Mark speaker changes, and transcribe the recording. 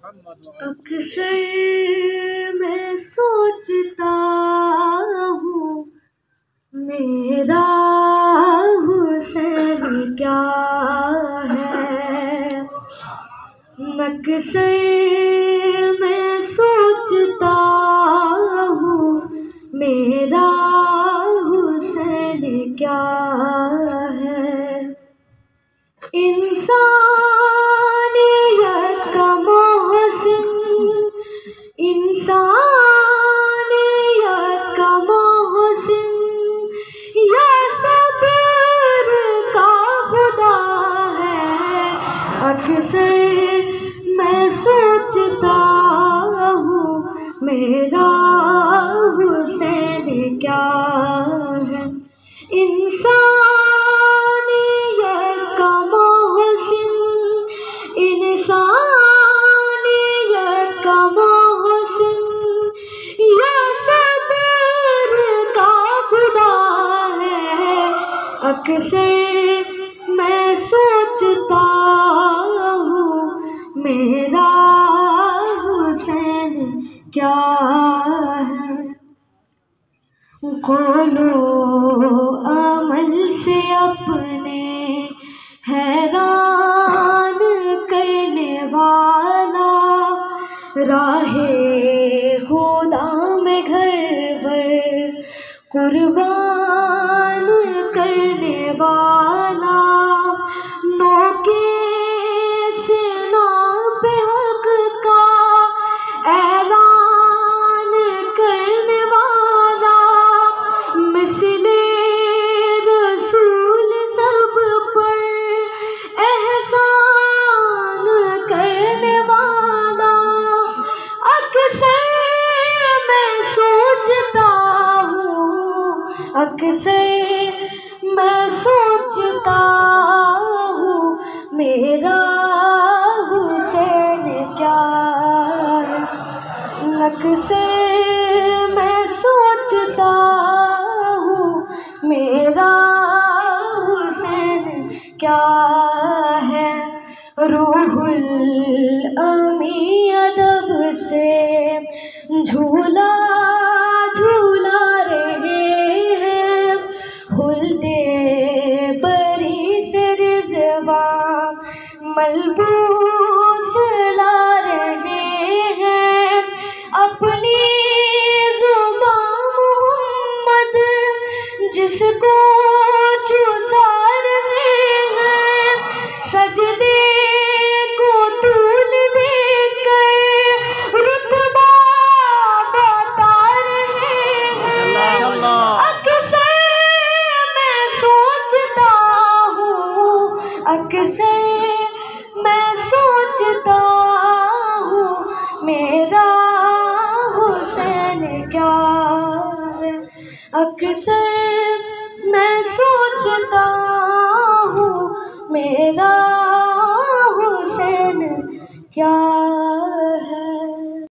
Speaker 1: अक्सर मैं सोचता हूँ मेरा हुस्न क्या है। अक्सर मैं सोचता हूँ मेरा हुस्न क्या है। इंसानियत का मोहसिन, इंसानियत का मोहसिन, या सब्र का खुदा है। अक्सर मैं सोचता हूँ मेरा हुस्न क्या है। इंसानियत का मोहसिन, इंसानियत का मोहसिन, या सब्र का खुदा है। अक्सर मैं सोचता हूँ मेरा हुस्न क्या है। खोलो अमल से अपने हैरान करने वाला, राहे खुदा में घर भर कुर्बान करने वाला, नौके से नाप हक का ऐलान करने वाला, मिसले रसूल सब पर एहसान करने वाला। अक्सर मैं सोचता हूँ, अक्सर मैं सोचता हूँ मेरा हुस्न क्या है। अक्सर मैं सोचता हूँ मेरा हुस्न क्या है। रूहुल अमी अदब से झूला झूला रहे हैं, हुल्दे बरी से रिज़वान मलबूस ला रहे हैं। अपनी ज़ुबान मोहम्मद जिसको चुसा रहे हैं, सजदे को तूल देकर रुतबा बता रहे हैं। अक्सर मैं सोचता हूँ, अक्सर मैं सोचता हूँ मेरा हुस्न क्या है। अक्सर मैं सोचता हूँ मेरा